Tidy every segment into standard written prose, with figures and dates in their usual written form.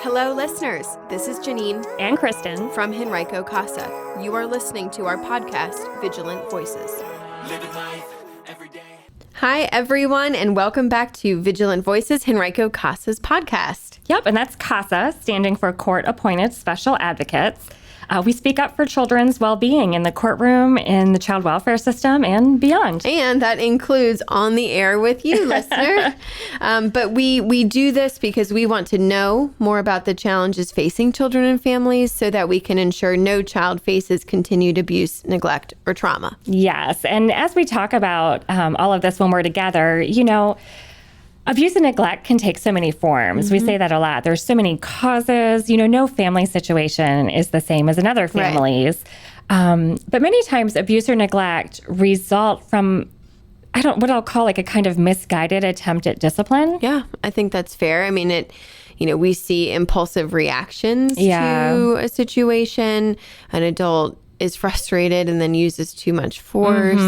Hello, listeners. This is Janine and Kristen from Henrico Casa. You are listening to our podcast, Vigilant Voices. Living life every day. Hi, everyone, and welcome back to Vigilant Voices, Henrico Casa's podcast. Yep, and that's CASA, standing for Court-Appointed Special Advocates. We speak up for children's well-being in the courtroom, in the child welfare system, and beyond. And that includes on the air with you, listener. But we do this because we want to know more about the challenges facing children and families so that we can ensure no child faces continued abuse, neglect, or trauma. Yes, and as we talk about all of this when we're together, abuse and neglect can take so many forms. Mm-hmm. We say that a lot. There's so many causes. No family situation is the same as another family's. Right. But many times abuse or neglect result from, what I'll call like a kind of misguided attempt at discipline. Yeah, I think that's fair. I mean, we see impulsive reactions to a situation. An adult is frustrated and then uses too much force,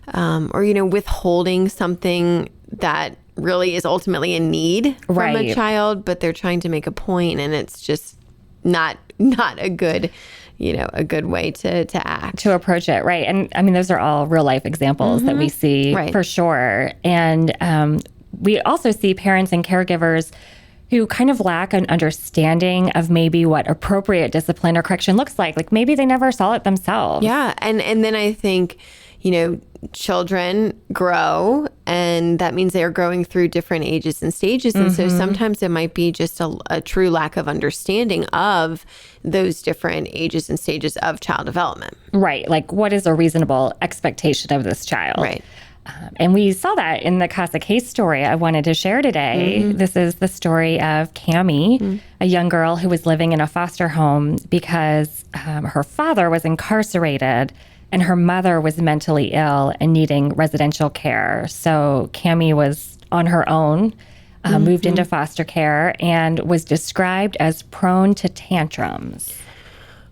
or withholding something that really is ultimately a need from a child, but they're trying to make a point, and it's just not a good, a good way to act. To approach it, right. And I mean, those are all real life examples that we see for sure. And we also see parents and caregivers who kind of lack an understanding of maybe what appropriate discipline or correction looks like. Like maybe they never saw it themselves. Yeah. And then I think, children grow, and that means they are growing through different ages and stages. And so sometimes it might be just a true lack of understanding of those different ages and stages of child development. Right. Like what is a reasonable expectation of this child? Right. And we saw that in the CASA case story I wanted to share today. Mm-hmm. This is the story of Cammie, a young girl who was living in a foster home because her father was incarcerated and her mother was mentally ill and needing residential care. So Cammie was on her own, moved into foster care, and was described as prone to tantrums.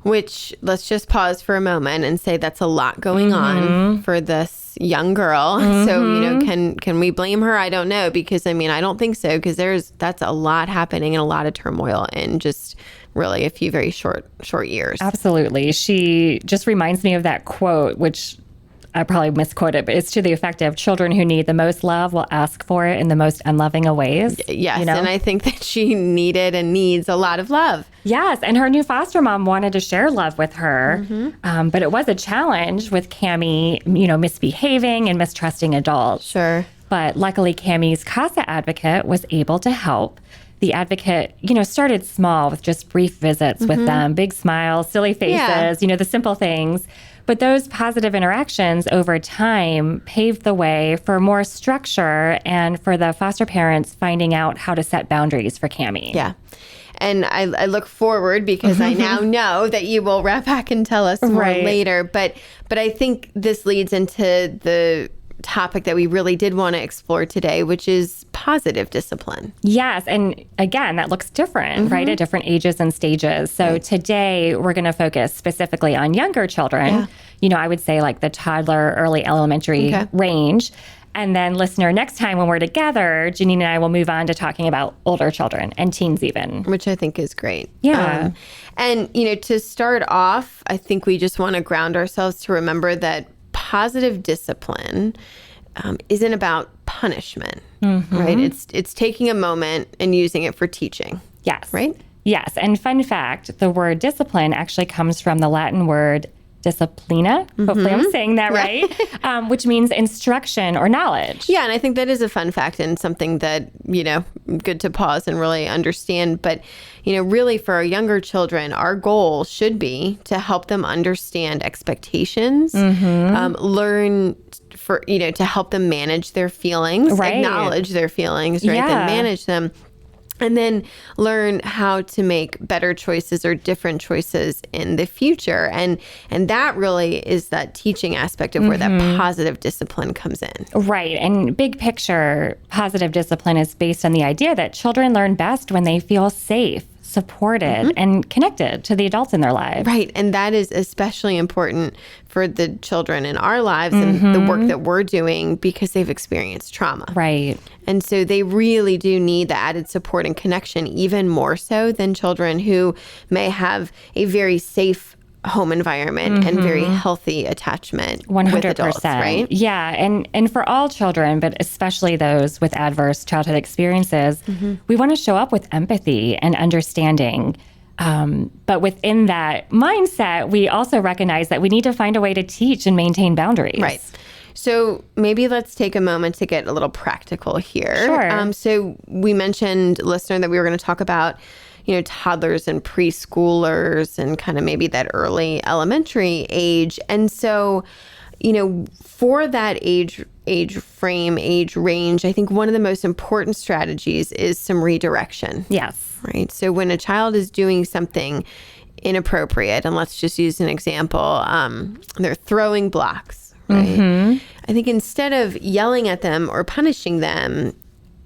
Which, let's just pause for a moment and say that's a lot going on for this young girl. So, can we blame her? I don't know, because I don't think so, because that's a lot happening and a lot of turmoil in just really a few very short years. Absolutely. She just reminds me of that quote, which I probably misquoted, but it's to the effect of children who need the most love will ask for it in the most unloving of ways. Yes, and I think that she needed and needs a lot of love. Yes, and her new foster mom wanted to share love with her, but it was a challenge with Cammie, misbehaving and mistrusting adults. Sure. But luckily, Cammie's CASA advocate was able to help. The advocate, started small with just brief visits with them, big smiles, silly faces, the simple things. But those positive interactions over time paved the way for more structure and for the foster parents finding out how to set boundaries for Cammie. Yeah. And I look forward because I now know that you will wrap back and tell us more later. But I think this leads into the topic that we really did want to explore today, which is positive discipline. Yes. And again, that looks different, right? At different ages and stages. So today we're going to focus specifically on younger children. Yeah. I would say like the toddler, early elementary range. And then listener, next time when we're together, Janine and I will move on to talking about older children and teens even. Which I think is great. Yeah. And, to start off, I think we just want to ground ourselves to remember that positive discipline isn't about punishment, right? It's taking a moment and using it for teaching. Yes. Right? Yes. And fun fact, the word discipline actually comes from the Latin word disciplina. Hopefully I'm saying that right, which means instruction or knowledge. Yeah, and I think that is a fun fact and something that, good to pause and really understand. But, really for our younger children, our goal should be to help them understand expectations, learn to help them manage their feelings, acknowledge their feelings, then manage them. And then learn how to make better choices or different choices in the future. And that really is that teaching aspect of where that positive discipline comes in. Right. And big picture, positive discipline is based on the idea that children learn best when they feel safe, supported and connected to the adults in their lives. Right. And that is especially important for the children in our lives and the work that we're doing because they've experienced trauma. Right. And so they really do need the added support and connection, even more so than children who may have a very safe home environment and very healthy attachment 100%. with adults, right? Yeah. And for all children, but especially those with adverse childhood experiences, we want to show up with empathy and understanding. But within that mindset, we also recognize that we need to find a way to teach and maintain boundaries. Right. So maybe let's take a moment to get a little practical here. Sure. So we mentioned, listener, that we were going to talk about toddlers and preschoolers and kind of maybe that early elementary age. And so, for that age frame, age range, I think one of the most important strategies is some redirection. Yes. Right. So when a child is doing something inappropriate, and let's just use an example, they're throwing blocks, right? I think instead of yelling at them or punishing them,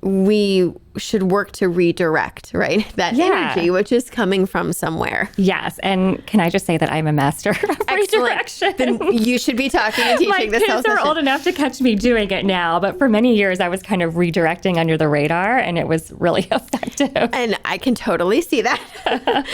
we should work to redirect, right? That energy, which is coming from somewhere. Yes. And can I just say that I'm a master of redirection? Then you should be talking and teaching My this whole kids are session. old enough to catch me doing it now, but for many years I was kind of redirecting under the radar, and it was really effective. And I can totally see that.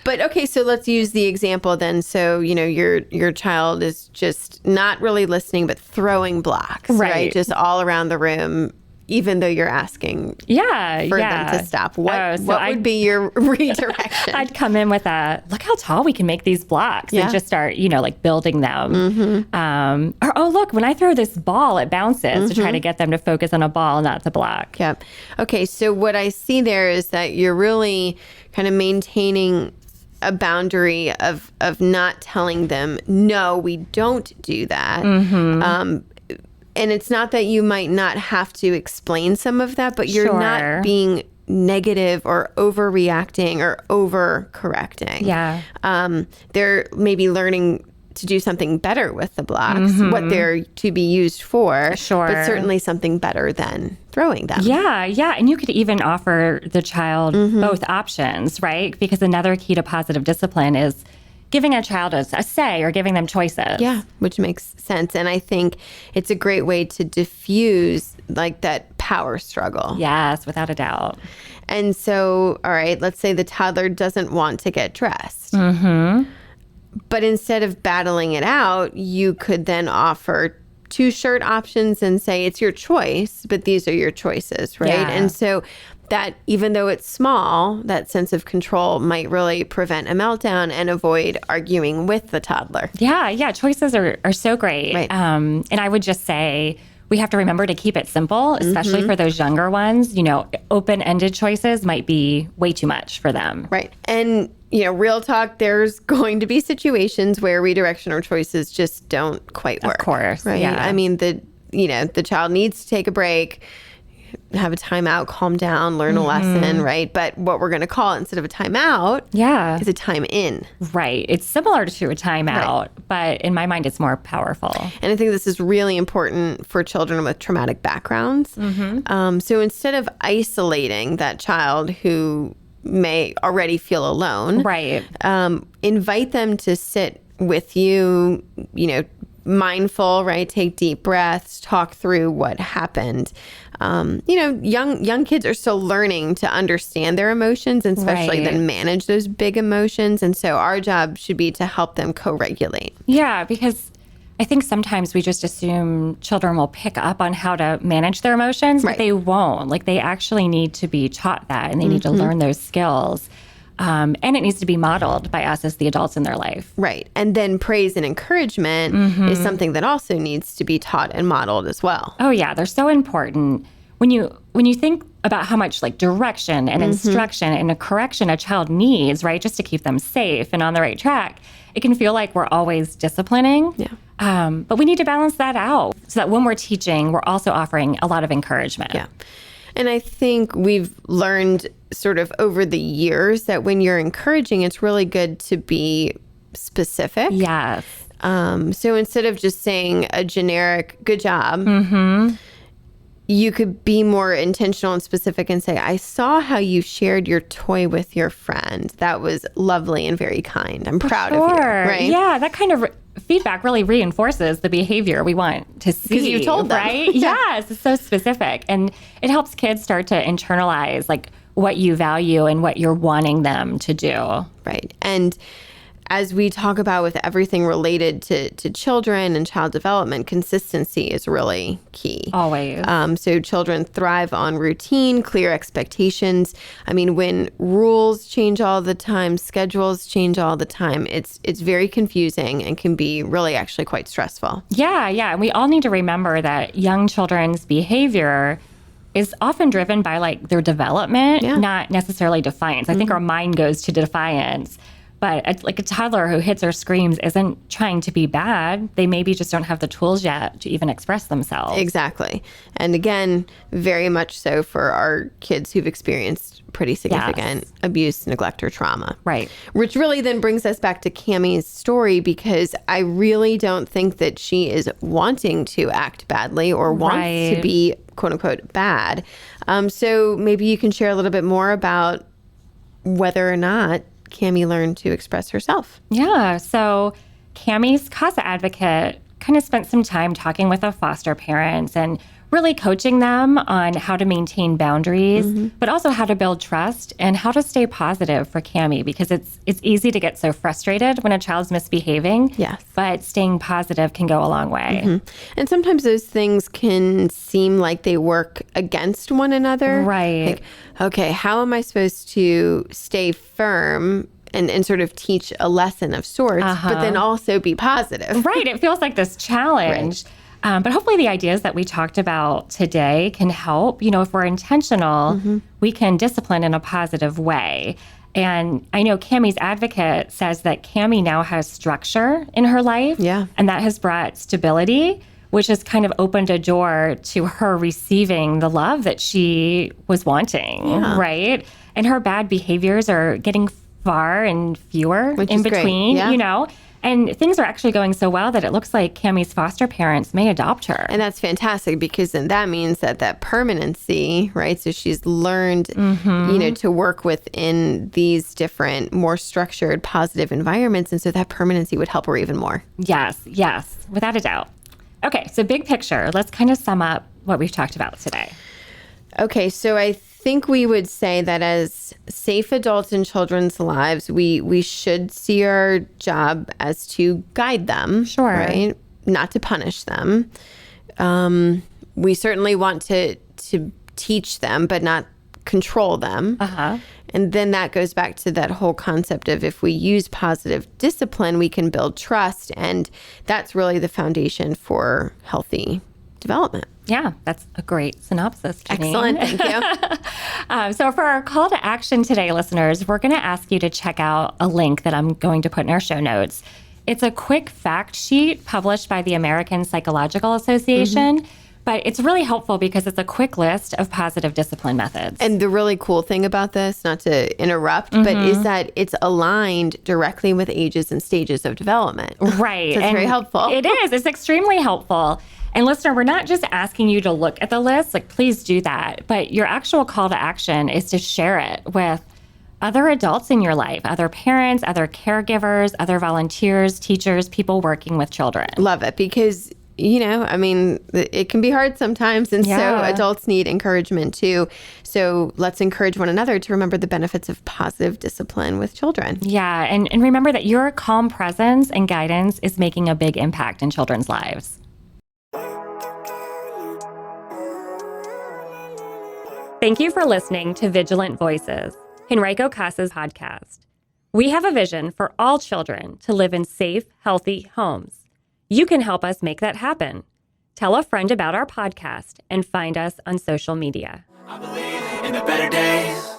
But okay, so let's use the example then. So, your child is just not really listening, but throwing blocks, right? Just all around the room, even though you're asking for them to stop. What would be your redirection? I'd come in with look how tall we can make these blocks and just start, building them. Or, oh, look, when I throw this ball, it bounces, to try to get them to focus on a ball, not the block. Yep. Okay, so what I see there is that you're really kind of maintaining a boundary of not telling them, no, we don't do that. And it's not that you might not have to explain some of that, but you're not being negative or overreacting or overcorrecting. Yeah. They're maybe learning to do something better with the blocks, what they're to be used for, but certainly something better than throwing them. Yeah. And you could even offer the child both options, right? Because another key to positive discipline is giving a child a say or giving them choices. Yeah, which makes sense. And I think it's a great way to diffuse like that power struggle. Yes, without a doubt. And so, all right, let's say the toddler doesn't want to get dressed. But instead of battling it out, you could then offer 2 shirt options and say, it's your choice, but these are your choices, right? Yeah. And so that even though it's small, that sense of control might really prevent a meltdown and avoid arguing with the toddler. Yeah. Choices are so great. Right. And I would just say we have to remember to keep it simple, especially for those younger ones. Open-ended choices might be way too much for them. Right. And, real talk, there's going to be situations where redirection or choices just don't quite work. Of course. Right. Yeah. I mean, the child needs to take a break, have a timeout, calm down, learn a lesson, right? But what we're going to call it instead of a timeout is a time in. Right. It's similar to a timeout, but in my mind, it's more powerful. And I think this is really important for children with traumatic backgrounds. So instead of isolating that child who may already feel alone, invite them to sit with you, mindful, right? Take deep breaths, talk through what happened. Young kids are still learning to understand their emotions and especially then manage those big emotions. And so our job should be to help them co-regulate. Yeah, because I think sometimes we just assume children will pick up on how to manage their emotions, but they won't. Like they actually need to be taught that and they need to learn those skills. And it needs to be modeled by us as the adults in their life. Right. And then praise and encouragement is something that also needs to be taught and modeled as well. Oh, yeah. They're so important. When you think about how much like direction and instruction and a correction a child needs, right, just to keep them safe and on the right track, it can feel like we're always disciplining. Yeah. But we need to balance that out so that when we're teaching, we're also offering a lot of encouragement. Yeah. And I think we've learned sort of over the years that when you're encouraging, it's really good to be specific. Yes. So instead of just saying a generic, good job, you could be more intentional and specific and say, I saw how you shared your toy with your friend. That was lovely and very kind. I'm proud of you. Right? Yeah, that kind of feedback really reinforces the behavior we want to see. Because you told them. Right? Yes, it's so specific. And it helps kids start to internalize like what you value and what you're wanting them to do. Right. And as we talk about with everything related to children and child development, consistency is really key. Always. So children thrive on routine, clear expectations. I mean, when rules change all the time, schedules change all the time, it's very confusing and can be really actually quite stressful. Yeah. And we all need to remember that young children's behavior is often driven by like their development, not necessarily defiance. I think our mind goes to defiance. But like a toddler who hits or screams isn't trying to be bad. They maybe just don't have the tools yet to even express themselves. Exactly. And again, very much so for our kids who've experienced pretty significant abuse, neglect, or trauma. Right. Which really then brings us back to Cammie's story, because I really don't think that she is wanting to act badly or wants to be, quote unquote, bad. So maybe you can share a little bit more about whether or not Cammie learned to express herself. Yeah. So Cammie's CASA advocate kind of spent some time talking with the foster parents and really coaching them on how to maintain boundaries, but also how to build trust and how to stay positive for Cammie, because it's easy to get so frustrated when a child's misbehaving. Yes. But staying positive can go a long way. And sometimes those things can seem like they work against one another. Right. Like, okay, how am I supposed to stay firm and sort of teach a lesson of sorts, but then also be positive? Right. It feels like this challenge. Right. But hopefully the ideas that we talked about today can help. You know, if we're intentional, we can discipline in a positive way. And I know Cammie's advocate says that Cammie now has structure in her life. Yeah. And that has brought stability, which has kind of opened a door to her receiving the love that she was wanting, right? And her bad behaviors are getting far and fewer in between, you know? And things are actually going so well that it looks like Cammie's foster parents may adopt her. And that's fantastic, because then that means that permanency, right? So she's learned, you know, to work within these different, more structured, positive environments. And so that permanency would help her even more. Yes, without a doubt. Okay, so big picture, let's kind of sum up what we've talked about today. Okay, so I think we would say that as safe adults in children's lives, we should see our job as to guide them. Sure. Right? Not to punish them. We certainly want to teach them, but not control them. And then that goes back to that whole concept of, if we use positive discipline, we can build trust. And that's really the foundation for healthy development. Yeah, that's a great synopsis, Excellent. Janine. Thank you. So for our call to action today, listeners, we're going to ask you to check out a link that I'm going to put in our show notes. It's a quick fact sheet published by the American Psychological Association. But it's really helpful because it's a quick list of positive discipline methods. And the really cool thing about this, not to interrupt, but is that it's aligned directly with ages and stages of development. Right. So it's very helpful. It is. It's extremely helpful. And listener, we're not just asking you to look at the list, like please do that, but your actual call to action is to share it with other adults in your life, other parents, other caregivers, other volunteers, teachers, people working with children. Love it, because you know, I mean, it can be hard sometimes. And so adults need encouragement too. So let's encourage one another to remember the benefits of positive discipline with children. Yeah. And remember that your calm presence and guidance is making a big impact in children's lives. Thank you for listening to Vigilant Voices, Henrico Casa's podcast. We have a vision for all children to live in safe, healthy homes. You can help us make that happen. Tell a friend about our podcast and find us on social media. I believe in the better days.